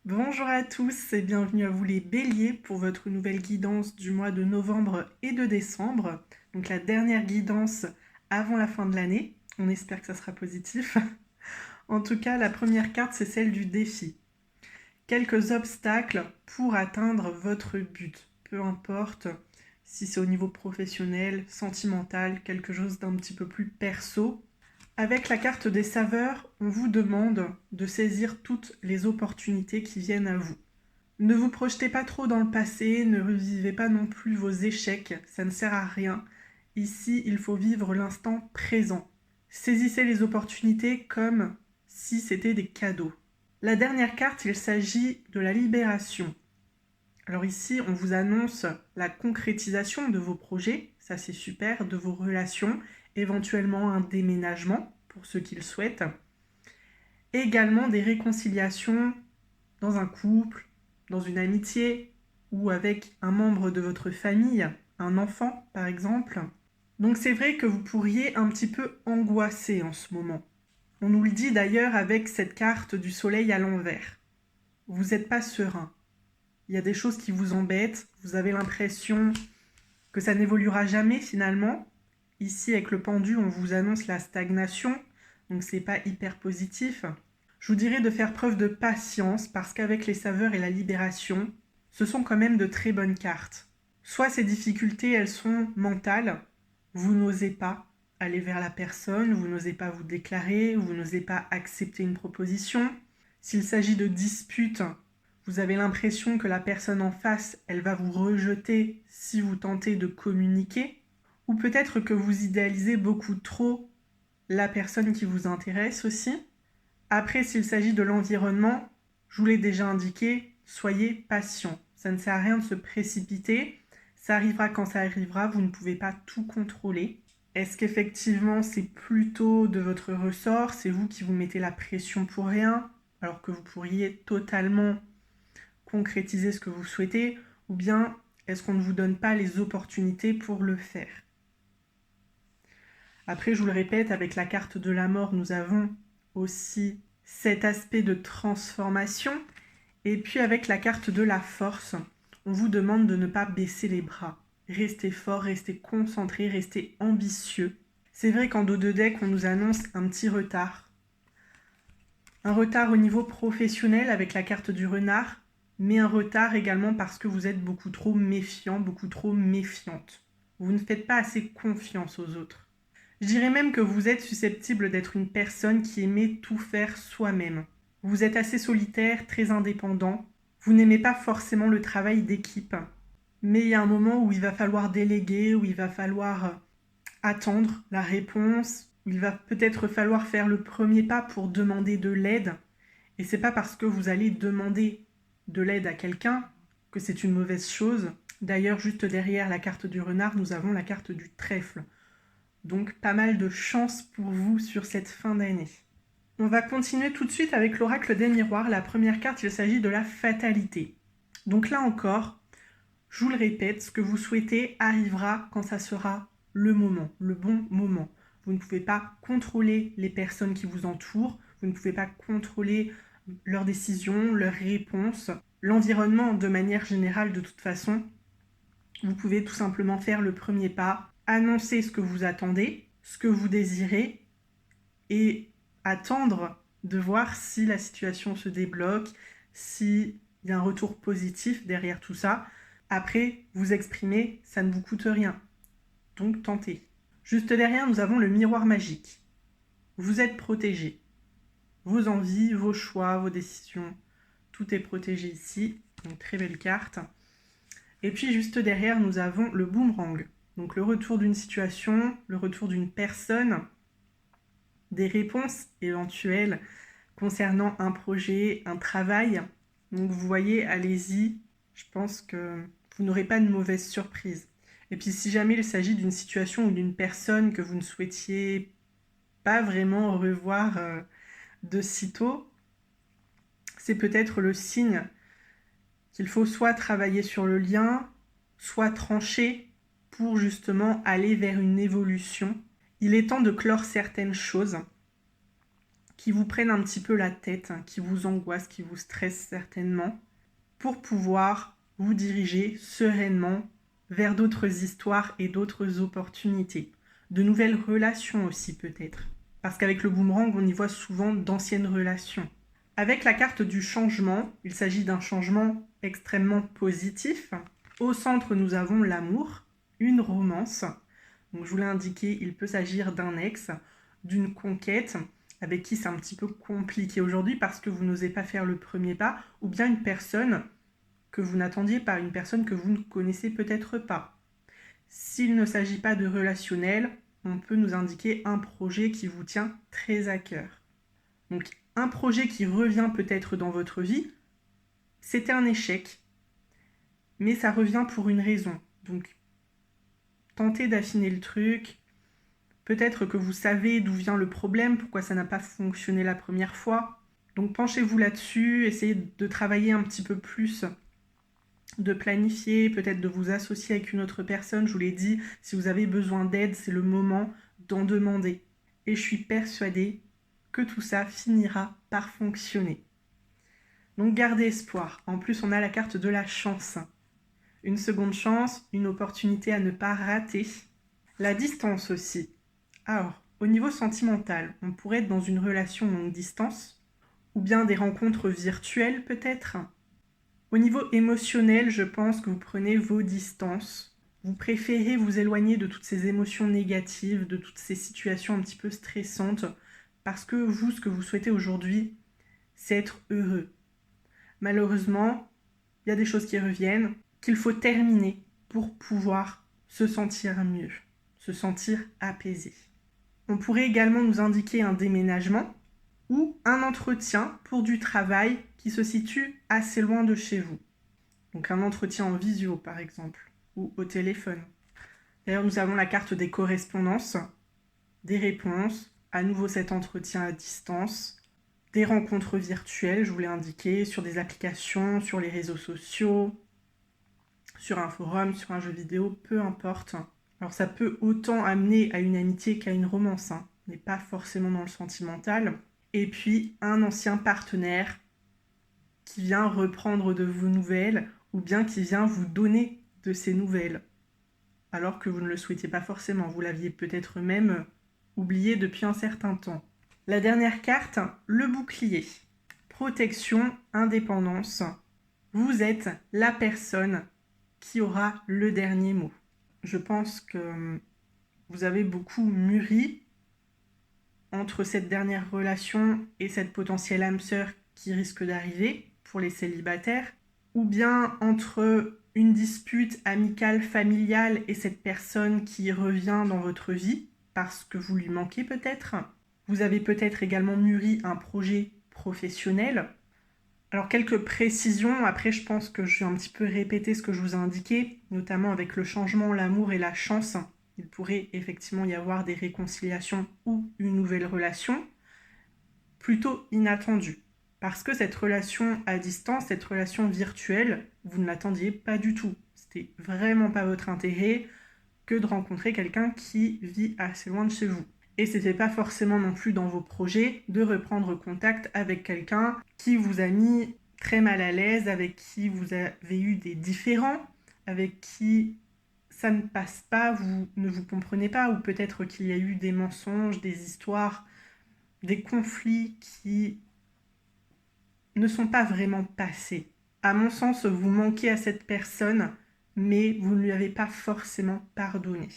Bonjour à tous et bienvenue à vous les béliers pour votre nouvelle guidance du mois de novembre et de décembre. Donc la dernière guidance avant la fin de l'année. On espère que ça sera positif. En tout cas, la première carte, c'est celle du défi. Quelques obstacles pour atteindre votre but. Peu importe si c'est au niveau professionnel, sentimental, quelque chose d'un petit peu plus perso. Avec la carte des saveurs, on vous demande de saisir toutes les opportunités qui viennent à vous. Ne vous projetez pas trop dans le passé, ne revivez pas non plus vos échecs, ça ne sert à rien. Ici, il faut vivre l'instant présent. Saisissez les opportunités comme si c'était des cadeaux. La dernière carte, il s'agit de la libération. Alors ici, on vous annonce la concrétisation de vos projets, ça c'est super, de vos relations, éventuellement un déménagement pour ceux qui le souhaitent. Également des réconciliations dans un couple, dans une amitié ou avec un membre de votre famille, un enfant par exemple. Donc c'est vrai que vous pourriez un petit peu angoisser en ce moment. On nous le dit d'ailleurs avec cette carte du soleil à l'envers. Vous n'êtes pas serein. Il y a des choses qui vous embêtent, vous avez l'impression que ça n'évoluera jamais finalement. Ici avec le pendu, on vous annonce la stagnation, donc c'est pas hyper positif. Je vous dirais de faire preuve de patience parce qu'avec les saveurs et la libération, ce sont quand même de très bonnes cartes. Soit ces difficultés, elles sont mentales, vous n'osez pas aller vers la personne, vous n'osez pas vous déclarer, vous n'osez pas accepter une proposition. S'il s'agit de disputes, vous avez l'impression que la personne en face, elle va vous rejeter si vous tentez de communiquer. Ou peut-être que vous idéalisez beaucoup trop la personne qui vous intéresse aussi. Après, s'il s'agit de l'environnement, je vous l'ai déjà indiqué, soyez patient. Ça ne sert à rien de se précipiter. Ça arrivera quand ça arrivera, vous ne pouvez pas tout contrôler. Est-ce qu'effectivement c'est plutôt de votre ressort, c'est vous qui vous mettez la pression pour rien, alors que vous pourriez totalement concrétiser ce que vous souhaitez, ou bien est-ce qu'on ne vous donne pas les opportunités pour le faire? Après, je vous le répète, avec la carte de la mort, nous avons aussi cet aspect de transformation. Et puis avec la carte de la force, on vous demande de ne pas baisser les bras. Restez fort, restez concentré, restez ambitieux. C'est vrai qu'en dos de deck, on nous annonce un petit retard. Un retard au niveau professionnel avec la carte du renard, mais un retard également parce que vous êtes beaucoup trop méfiant, beaucoup trop méfiante. Vous ne faites pas assez confiance aux autres. Je dirais même que vous êtes susceptible d'être une personne qui aimait tout faire soi-même. Vous êtes assez solitaire, très indépendant. Vous n'aimez pas forcément le travail d'équipe. Mais il y a un moment où il va falloir déléguer, où il va falloir attendre la réponse, où il va peut-être falloir faire le premier pas pour demander de l'aide. Et c'est pas parce que vous allez demander de l'aide à quelqu'un que c'est une mauvaise chose. D'ailleurs, juste derrière la carte du renard, nous avons la carte du trèfle. Donc pas mal de chance pour vous sur cette fin d'année. On va continuer tout de suite avec l'oracle des miroirs. La première carte, il s'agit de la fatalité. Donc là encore, je vous le répète, ce que vous souhaitez arrivera quand ça sera le moment, le bon moment. Vous ne pouvez pas contrôler les personnes qui vous entourent, vous ne pouvez pas contrôler leurs décisions, leurs réponses, l'environnement de manière générale de toute façon. Vous pouvez tout simplement faire le premier pas, annoncer ce que vous attendez, ce que vous désirez et attendre de voir si la situation se débloque, s'il y a un retour positif derrière tout ça. Après, vous exprimer, ça ne vous coûte rien. Donc tentez. Juste derrière, nous avons le miroir magique. Vous êtes protégé. Vos envies, vos choix, vos décisions, tout est protégé ici. Donc très belle carte. Et puis juste derrière, nous avons le boomerang. Donc le retour d'une situation, le retour d'une personne, des réponses éventuelles concernant un projet, un travail. Donc vous voyez, allez-y, je pense que vous n'aurez pas de mauvaise surprise. Et puis si jamais il s'agit d'une situation ou d'une personne que vous ne souhaitiez pas vraiment revoir de sitôt, c'est peut-être le signe qu'il faut soit travailler sur le lien, soit trancher pour justement aller vers une évolution. Il est temps de clore certaines choses qui vous prennent un petit peu la tête, qui vous angoissent, qui vous stressent certainement, pour pouvoir vous diriger sereinement vers d'autres histoires et d'autres opportunités. De nouvelles relations aussi peut-être. Parce qu'avec le boomerang, on y voit souvent d'anciennes relations. Avec la carte du changement, il s'agit d'un changement extrêmement positif. Au centre, nous avons l'amour, une romance. Donc, je vous l'ai indiqué, il peut s'agir d'un ex, d'une conquête, avec qui c'est un petit peu compliqué aujourd'hui parce que vous n'osez pas faire le premier pas, ou bien une personne que vous n'attendiez pas, une personne que vous ne connaissez peut-être pas. S'il ne s'agit pas de relationnel, on peut nous indiquer un projet qui vous tient très à cœur. Donc, un projet qui revient peut-être dans votre vie, c'était un échec, mais ça revient pour une raison. Donc, tentez d'affiner le truc. Peut-être que vous savez d'où vient le problème, pourquoi ça n'a pas fonctionné la première fois. Donc, penchez-vous là-dessus, essayez de travailler un petit peu plus, de planifier, peut-être de vous associer avec une autre personne. Je vous l'ai dit, si vous avez besoin d'aide, c'est le moment d'en demander. Et je suis persuadée que tout ça finira par fonctionner. Donc gardez espoir. En plus, on a la carte de la chance. Une seconde chance, une opportunité à ne pas rater. La distance aussi. Alors, au niveau sentimental, on pourrait être dans une relation longue distance, ou bien des rencontres virtuelles peut-être. Au niveau émotionnel, je pense que vous prenez vos distances. Vous préférez vous éloigner de toutes ces émotions négatives, de toutes ces situations un petit peu stressantes, parce que vous, ce que vous souhaitez aujourd'hui, c'est être heureux. Malheureusement, il y a des choses qui reviennent, qu'il faut terminer pour pouvoir se sentir mieux, se sentir apaisé. On pourrait également nous indiquer un déménagement ou un entretien pour du travail qui se situe assez loin de chez vous. Donc un entretien en visio par exemple, ou au téléphone. D'ailleurs, nous avons la carte des correspondances, des réponses, à nouveau cet entretien à distance, des rencontres virtuelles, je vous l'ai indiqué, sur des applications, sur les réseaux sociaux, sur un forum, sur un jeu vidéo, peu importe. Alors ça peut autant amener à une amitié qu'à une romance, on n'est pas forcément dans le sentimental. Et puis un ancien partenaire qui vient reprendre de vos nouvelles ou bien qui vient vous donner de ces nouvelles, alors que vous ne le souhaitiez pas forcément, vous l'aviez peut-être même oublié depuis un certain temps. La dernière carte, le bouclier. Protection, indépendance. Vous êtes la personne qui aura le dernier mot. Je pense que vous avez beaucoup mûri entre cette dernière relation et cette potentielle âme sœur qui risque d'arriver pour les célibataires, ou bien entre une dispute amicale, familiale et cette personne qui revient dans votre vie parce que vous lui manquez peut-être. Vous avez peut-être également mûri un projet professionnel. Alors quelques précisions, après je pense que je vais un petit peu répéter ce que je vous ai indiqué, notamment avec le changement, l'amour et la chance. Il pourrait effectivement y avoir des réconciliations ou une nouvelle relation, plutôt inattendue. Parce que cette relation à distance, cette relation virtuelle, vous ne l'attendiez pas du tout. C'était vraiment pas votre intérêt que de rencontrer quelqu'un qui vit assez loin de chez vous. Et c'était pas forcément non plus dans vos projets de reprendre contact avec quelqu'un qui vous a mis très mal à l'aise, avec qui vous avez eu des différends, avec qui ça ne passe pas, vous ne vous comprenez pas, ou peut-être qu'il y a eu des mensonges, des histoires, des conflits qui ne sont pas vraiment passés. À mon sens, vous manquez à cette personne, mais vous ne lui avez pas forcément pardonné.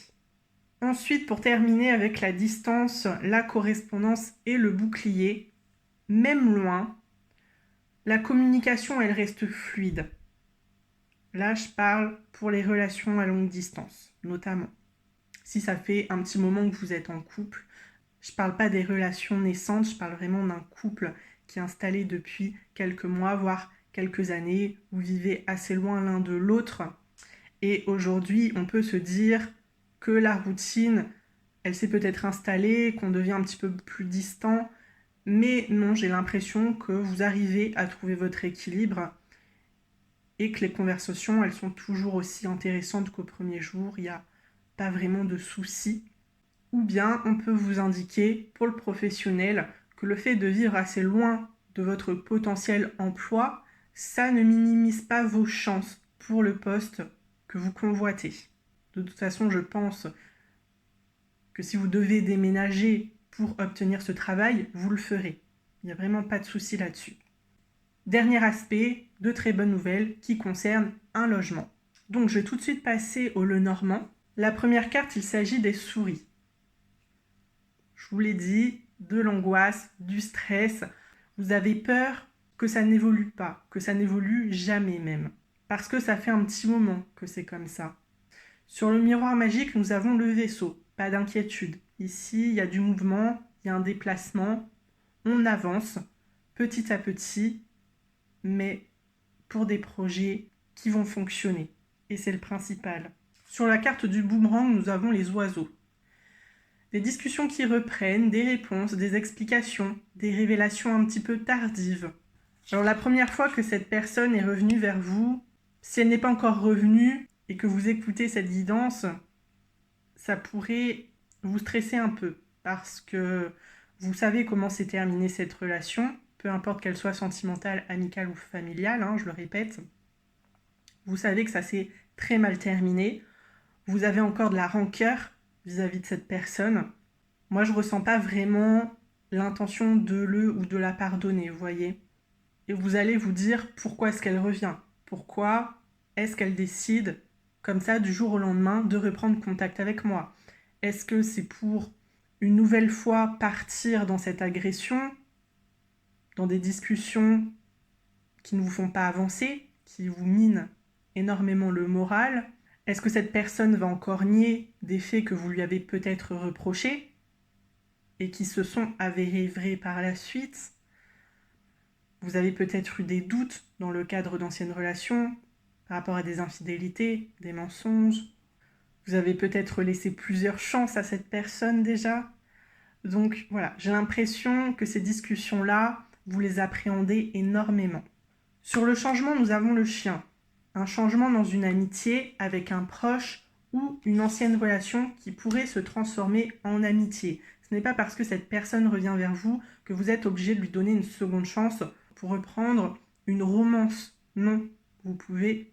Ensuite, pour terminer avec la distance, la correspondance et le bouclier, même loin, la communication, elle reste fluide. Là, je parle pour les relations à longue distance, notamment. Si ça fait un petit moment que vous êtes en couple, je ne parle pas des relations naissantes, je parle vraiment d'un couple qui est installé depuis quelques mois, voire quelques années. Vous vivez assez loin l'un de l'autre. Et aujourd'hui, on peut se dire que la routine, elle s'est peut-être installée, qu'on devient un petit peu plus distant. Mais non, j'ai l'impression que vous arrivez à trouver votre équilibre et que les conversations, elles sont toujours aussi intéressantes qu'au premier jour. Il n'y a pas vraiment de soucis. Ou bien on peut vous indiquer pour le professionnel que le fait de vivre assez loin de votre potentiel emploi, ça ne minimise pas vos chances pour le poste que vous convoitez. De toute façon, je pense que si vous devez déménager pour obtenir ce travail, vous le ferez. Il n'y a vraiment pas de souci là-dessus. Dernier aspect, de très bonnes nouvelles qui concernent un logement. Donc je vais tout de suite passer au Lenormand. La première carte, il s'agit des souris. Je vous l'ai dit, de l'angoisse, du stress. Vous avez peur que ça n'évolue pas, que ça n'évolue jamais même. Parce que ça fait un petit moment que c'est comme ça. Sur le miroir magique, nous avons le vaisseau. Pas d'inquiétude. Ici, il y a du mouvement, il y a un déplacement. On avance petit à petit, mais pour des projets qui vont fonctionner. Et c'est le principal. Sur la carte du boomerang, nous avons les oiseaux. Des discussions qui reprennent, des réponses, des explications, des révélations un petit peu tardives. Alors la première fois que cette personne est revenue vers vous, si elle n'est pas encore revenue et que vous écoutez cette guidance, ça pourrait vous stresser un peu parce que vous savez comment s'est terminée cette relation, peu importe qu'elle soit sentimentale, amicale ou familiale, je le répète. Vous savez que ça s'est très mal terminé. Vous avez encore de la rancœur vis-à-vis de cette personne. Moi, je ne ressens pas vraiment l'intention de le ou de la pardonner, vous voyez. Et vous allez vous dire pourquoi est-ce qu'elle revient. Pourquoi est-ce qu'elle décide, comme ça, du jour au lendemain, de reprendre contact avec moi. Est-ce que c'est pour une nouvelle fois partir dans cette agression, dans des discussions qui ne vous font pas avancer, qui vous minent énormément le moral? Est-ce que cette personne va encore nier des faits que vous lui avez peut-être reprochés et qui se sont avérés vrais par la suite? Vous avez peut-être eu des doutes dans le cadre d'anciennes relations par rapport à des infidélités, des mensonges. Vous avez peut-être laissé plusieurs chances à cette personne déjà. Donc voilà, j'ai l'impression que ces discussions-là, vous les appréhendez énormément. Sur le changement, nous avons le chien. Un changement dans une amitié avec un proche ou une ancienne relation qui pourrait se transformer en amitié. Ce n'est pas parce que cette personne revient vers vous que vous êtes obligé de lui donner une seconde chance pour reprendre une romance. Non, vous pouvez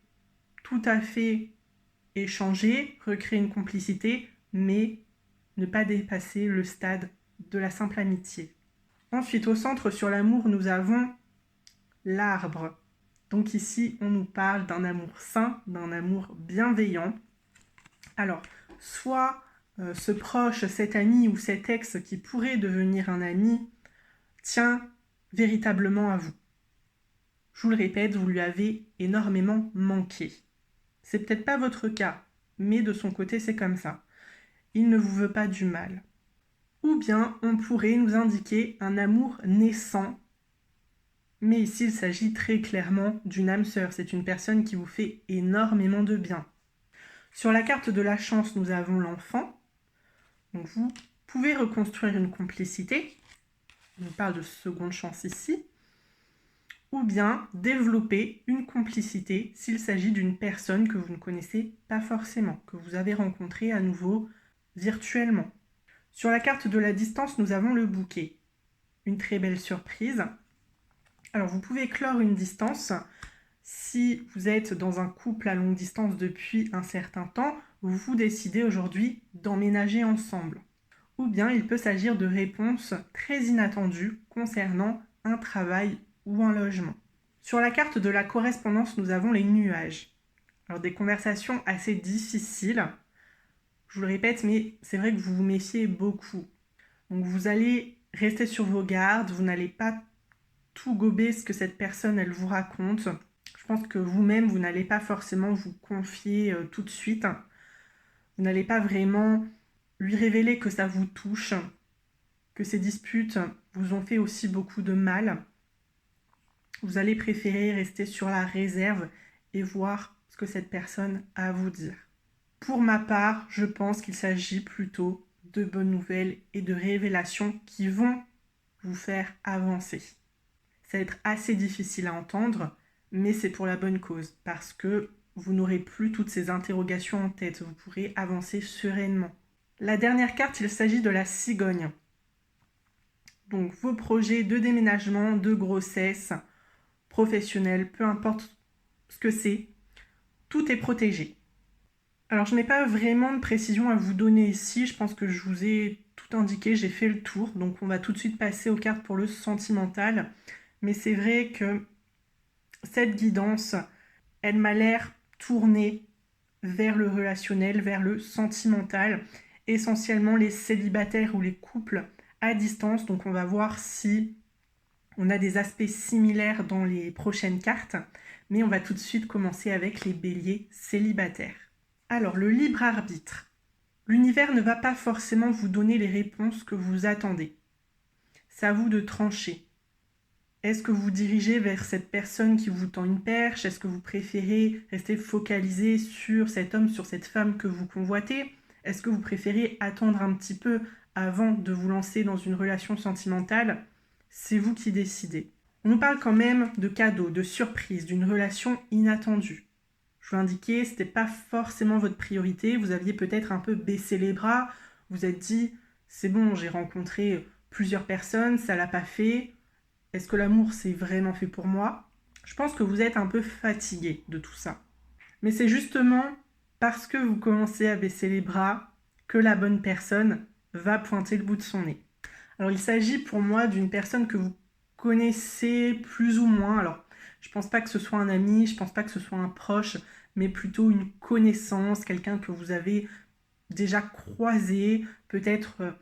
tout à fait échanger, recréer une complicité, mais ne pas dépasser le stade de la simple amitié. Ensuite, au centre, sur l'amour, nous avons l'arbre. Donc ici, on nous parle d'un amour sain, d'un amour bienveillant. Alors, soit ce proche, cet ami ou cet ex qui pourrait devenir un ami, tient véritablement à vous. Je vous le répète, vous lui avez énormément manqué. C'est peut-être pas votre cas, mais de son côté, c'est comme ça. Il ne vous veut pas du mal. Ou bien, on pourrait nous indiquer un amour naissant. Mais ici, il s'agit très clairement d'une âme sœur. C'est une personne qui vous fait énormément de bien. Sur la carte de la chance, nous avons l'enfant. Donc vous pouvez reconstruire une complicité. On parle de seconde chance ici. Ou bien développer une complicité s'il s'agit d'une personne que vous ne connaissez pas forcément, que vous avez rencontrée à nouveau virtuellement. Sur la carte de la distance, nous avons le bouquet. Une très belle surprise. Alors, vous pouvez clore une distance si vous êtes dans un couple à longue distance depuis un certain temps, vous décidez aujourd'hui d'emménager ensemble. Ou bien il peut s'agir de réponses très inattendues concernant un travail ou un logement. Sur la carte de la correspondance, nous avons les nuages. Alors, des conversations assez difficiles. Je vous le répète, mais c'est vrai que vous vous méfiez beaucoup. Donc vous allez rester sur vos gardes, vous n'allez pas tout gober ce que cette personne, elle vous raconte. Je pense que vous-même, vous n'allez pas forcément vous confier tout de suite. Vous n'allez pas vraiment lui révéler que ça vous touche, que ces disputes vous ont fait aussi beaucoup de mal. Vous allez préférer rester sur la réserve et voir ce que cette personne a à vous dire. Pour ma part, je pense qu'il s'agit plutôt de bonnes nouvelles et de révélations qui vont vous faire avancer. Ça va être assez difficile à entendre, mais c'est pour la bonne cause, parce que vous n'aurez plus toutes ces interrogations en tête, vous pourrez avancer sereinement. La dernière carte, il s'agit de la cigogne. Donc vos projets de déménagement, de grossesse, professionnel, peu importe ce que c'est, tout est protégé. Alors je n'ai pas vraiment de précision à vous donner ici, je pense que je vous ai tout indiqué, j'ai fait le tour, donc on va tout de suite passer aux cartes pour le sentimental. Mais c'est vrai que cette guidance, elle m'a l'air tournée vers le relationnel, vers le sentimental, essentiellement les célibataires ou les couples à distance. Donc on va voir si on a des aspects similaires dans les prochaines cartes, mais on va tout de suite commencer avec les béliers célibataires. Alors, le libre arbitre. L'univers ne va pas forcément vous donner les réponses que vous attendez. C'est à vous de trancher. Est-ce que vous vous dirigez vers cette personne qui vous tend une perche? Est-ce que vous préférez rester focalisé sur cet homme, sur cette femme que vous convoitez? Est-ce que vous préférez attendre un petit peu avant de vous lancer dans une relation sentimentale? C'est vous qui décidez. On nous parle quand même de cadeaux, de surprises, d'une relation inattendue. Je vous l'indiquais, ce n'était pas forcément votre priorité. Vous aviez peut-être un peu baissé les bras. Vous êtes dit, c'est bon, j'ai rencontré plusieurs personnes, ça ne l'a pas fait. Est-ce que l'amour, c'est vraiment fait pour moi? Je pense que vous êtes un peu fatigué de tout ça. Mais c'est justement parce que vous commencez à baisser les bras que la bonne personne va pointer le bout de son nez. Alors il s'agit pour moi d'une personne que vous connaissez plus ou moins. Alors je pense pas que ce soit un ami, je pense pas que ce soit un proche, mais plutôt une connaissance, quelqu'un que vous avez déjà croisé, peut-être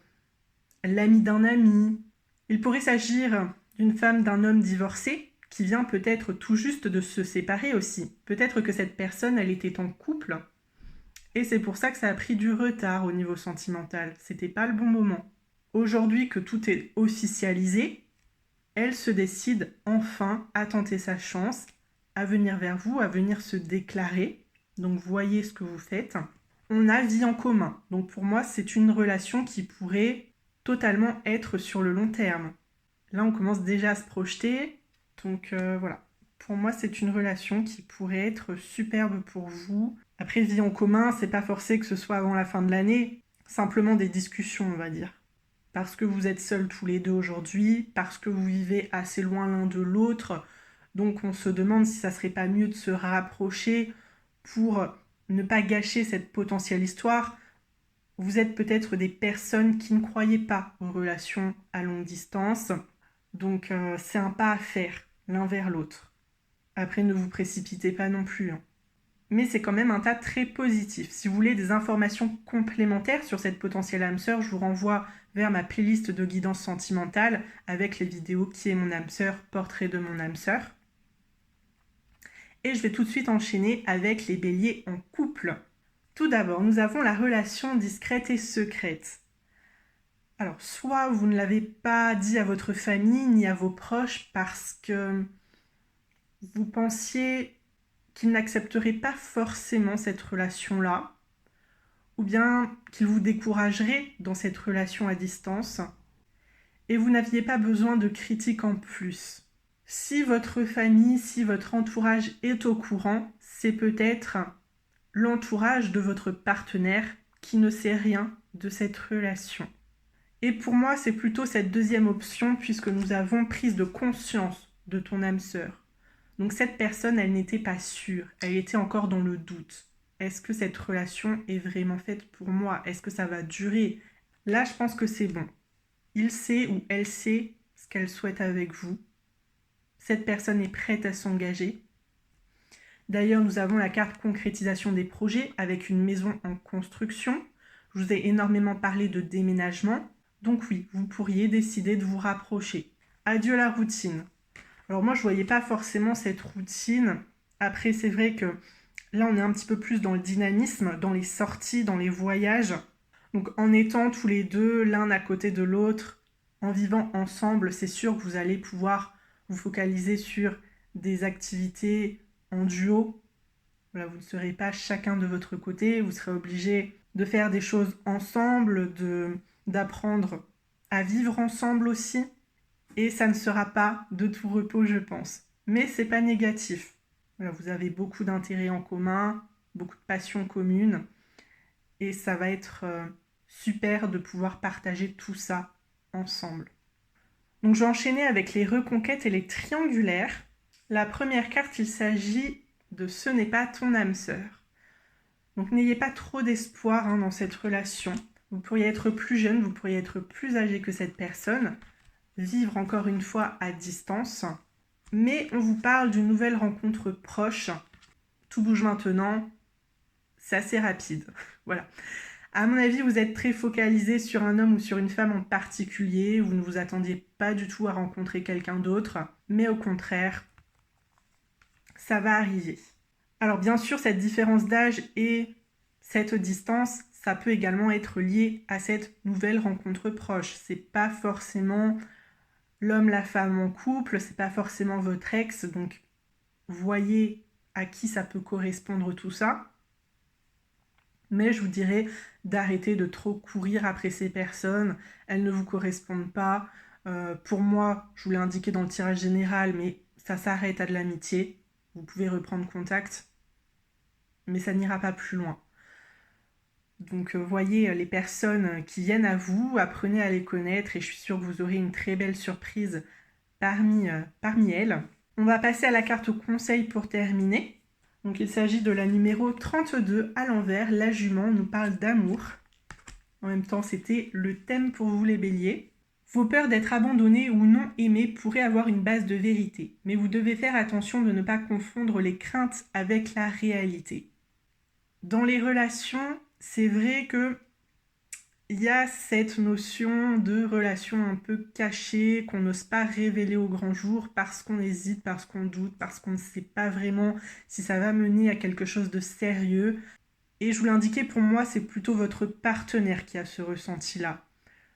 l'ami d'un ami. Il pourrait s'agir d'une femme, d'un homme divorcé qui vient peut-être tout juste de se séparer aussi. Peut-être que cette personne, elle était en couple et c'est pour ça que ça a pris du retard au niveau sentimental. C'était pas le bon moment. Aujourd'hui que tout est officialisé, elle se décide enfin à tenter sa chance, à venir vers vous, à venir se déclarer. Donc voyez ce que vous faites. On a vie en commun. Donc pour moi, c'est une relation qui pourrait totalement être sur le long terme. Là, on commence déjà à se projeter. Donc voilà. Pour moi, c'est une relation qui pourrait être superbe pour vous. Après, vie en commun, c'est pas forcé que ce soit avant la fin de l'année. Simplement des discussions, on va dire. Parce que vous êtes seuls tous les deux aujourd'hui, parce que vous vivez assez loin l'un de l'autre. Donc on se demande si ça serait pas mieux de se rapprocher pour ne pas gâcher cette potentielle histoire. Vous êtes peut-être des personnes qui ne croyaient pas aux relations à longue distance. Donc c'est un pas à faire l'un vers l'autre. Après, ne vous précipitez pas non plus. Mais c'est quand même un tas très positif. Si vous voulez des informations complémentaires sur cette potentielle âme sœur, je vous renvoie vers ma playlist de guidance sentimentale avec les vidéos Qui est mon âme sœur, portrait de mon âme sœur. Et je vais tout de suite enchaîner avec les béliers en couple. Tout d'abord, nous avons la relation discrète et secrète. Alors, soit vous ne l'avez pas dit à votre famille ni à vos proches parce que vous pensiez qu'ils n'accepteraient pas forcément cette relation-là, ou bien qu'ils vous décourageraient dans cette relation à distance, et vous n'aviez pas besoin de critiques en plus. Si votre famille, si votre entourage est au courant, c'est peut-être l'entourage de votre partenaire qui ne sait rien de cette relation. Et pour moi, c'est plutôt cette deuxième option puisque nous avons prise de conscience de ton âme sœur. Donc cette personne, elle n'était pas sûre, elle était encore dans le doute. Est-ce que cette relation est vraiment faite pour moi? Est-ce que ça va durer? Là, je pense que c'est bon. Il sait ou elle sait ce qu'elle souhaite avec vous. Cette personne est prête à s'engager. D'ailleurs, nous avons la carte concrétisation des projets avec une maison en construction. Je vous ai énormément parlé de déménagement. Donc oui, vous pourriez décider de vous rapprocher. Adieu la routine. Alors moi, je ne voyais pas forcément cette routine. Après, c'est vrai que là, on est un petit peu plus dans le dynamisme, dans les sorties, dans les voyages. Donc en étant tous les deux l'un à côté de l'autre, en vivant ensemble, c'est sûr que vous allez pouvoir vous focaliser sur des activités en duo. Voilà, vous ne serez pas chacun de votre côté, vous serez obligé de faire des choses ensemble, d'apprendre à vivre ensemble aussi. Et ça ne sera pas de tout repos, je pense. Mais c'est pas négatif. Voilà, vous avez beaucoup d'intérêts en commun, beaucoup de passions communes. Et ça va être super de pouvoir partager tout ça ensemble. Donc je vais enchaîner avec les reconquêtes et les triangulaires. La première carte, il s'agit de Ce n'est pas ton âme sœur. Donc n'ayez pas trop d'espoir dans cette relation. Vous pourriez être plus jeune, vous pourriez être plus âgé que cette personne, vivre encore une fois à distance. Mais on vous parle d'une nouvelle rencontre proche. Tout bouge maintenant, c'est assez rapide. Voilà. À mon avis, vous êtes très focalisé sur un homme ou sur une femme en particulier. Vous ne vous attendiez pas du tout à rencontrer quelqu'un d'autre. Mais au contraire, ça va arriver. Alors bien sûr, cette différence d'âge et cette distance, ça peut également être lié à cette nouvelle rencontre proche. C'est pas forcément l'homme, la femme en couple, c'est pas forcément votre ex, donc voyez à qui ça peut correspondre tout ça. Mais je vous dirais d'arrêter de trop courir après ces personnes, elles ne vous correspondent pas. Pour moi, je vous l'ai indiqué dans le tirage général, mais ça s'arrête à de l'amitié. Vous pouvez reprendre contact, mais ça n'ira pas plus loin. Donc voyez les personnes qui viennent à vous, apprenez à les connaître et je suis sûre que vous aurez une très belle surprise parmi elles. On va passer à la carte conseil pour terminer. Donc il s'agit de la numéro 32 à l'envers. La jument nous parle d'amour. En même temps, c'était le thème pour vous les béliers. Vos peurs d'être abandonnés ou non aimés pourraient avoir une base de vérité, mais vous devez faire attention de ne pas confondre les craintes avec la réalité. Dans les relations, c'est vrai que il y a cette notion de relation un peu cachée qu'on n'ose pas révéler au grand jour parce qu'on hésite, parce qu'on doute, parce qu'on ne sait pas vraiment si ça va mener à quelque chose de sérieux. Et je vous l'indiquais, pour moi, c'est plutôt votre partenaire qui a ce ressenti-là.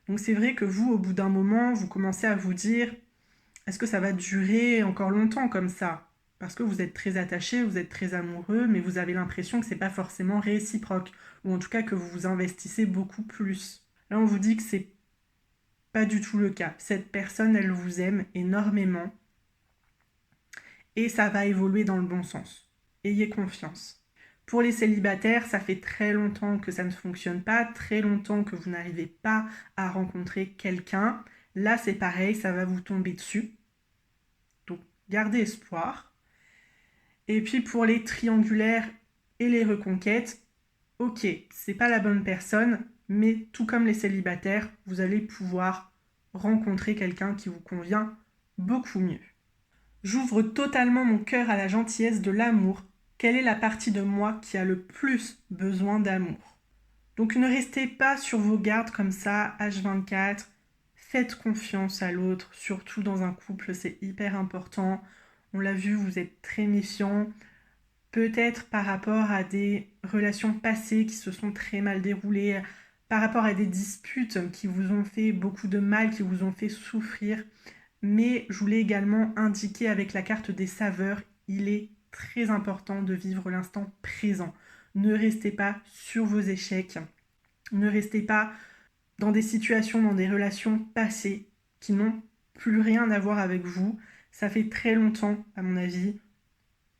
Donc c'est vrai que vous, au bout d'un moment, vous commencez à vous dire « Est-ce que ça va durer encore longtemps comme ça ?» Parce que vous êtes très attaché, vous êtes très amoureux, mais vous avez l'impression que c'est pas forcément réciproque, ou en tout cas que vous vous investissez beaucoup plus. Là, on vous dit que c'est pas du tout le cas. Cette personne, elle vous aime énormément, et ça va évoluer dans le bon sens. Ayez confiance. Pour les célibataires, ça fait très longtemps que ça ne fonctionne pas, très longtemps que vous n'arrivez pas à rencontrer quelqu'un. Là, c'est pareil, ça va vous tomber dessus. Donc, gardez espoir. Et puis pour les triangulaires et les reconquêtes, ok, c'est pas la bonne personne, mais tout comme les célibataires, vous allez pouvoir rencontrer quelqu'un qui vous convient beaucoup mieux. J'ouvre totalement mon cœur à la gentillesse de l'amour. Quelle est la partie de moi qui a le plus besoin d'amour? Donc ne restez pas sur vos gardes comme ça, H24. Faites confiance à l'autre, surtout dans un couple, c'est hyper important. On l'a vu, vous êtes très méfiants. Peut-être par rapport à des relations passées qui se sont très mal déroulées, par rapport à des disputes qui vous ont fait beaucoup de mal, qui vous ont fait souffrir. Mais je vous l'ai également indiqué avec la carte des saveurs, il est très important de vivre l'instant présent. Ne restez pas sur vos échecs. Ne restez pas dans des situations, dans des relations passées qui n'ont plus rien à voir avec vous. Ça fait très longtemps, à mon avis.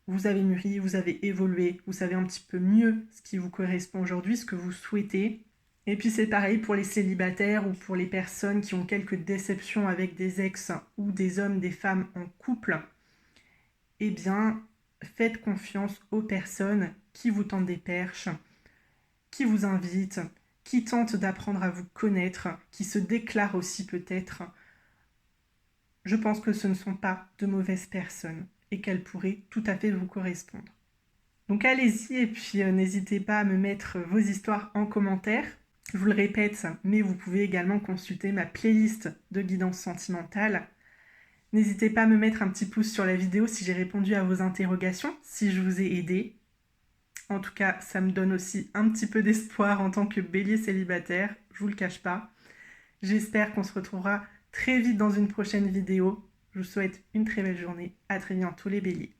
Vous avez mûri, vous avez évolué, vous savez un petit peu mieux ce qui vous correspond aujourd'hui, ce que vous souhaitez. Et puis c'est pareil pour les célibataires ou pour les personnes qui ont quelques déceptions avec des ex ou des hommes, des femmes en couple. Eh bien, faites confiance aux personnes qui vous tendent des perches, qui vous invitent, qui tentent d'apprendre à vous connaître, qui se déclarent aussi peut-être. Je pense que ce ne sont pas de mauvaises personnes et qu'elles pourraient tout à fait vous correspondre. Donc allez-y et puis n'hésitez pas à me mettre vos histoires en commentaire. Je vous le répète, mais vous pouvez également consulter ma playlist de guidance sentimentale. N'hésitez pas à me mettre un petit pouce sur la vidéo si j'ai répondu à vos interrogations, si je vous ai aidé. En tout cas, ça me donne aussi un petit peu d'espoir en tant que bélier célibataire, je vous le cache pas. J'espère qu'on se retrouvera très vite dans une prochaine vidéo. Je vous souhaite une très belle journée. À très bientôt les béliers.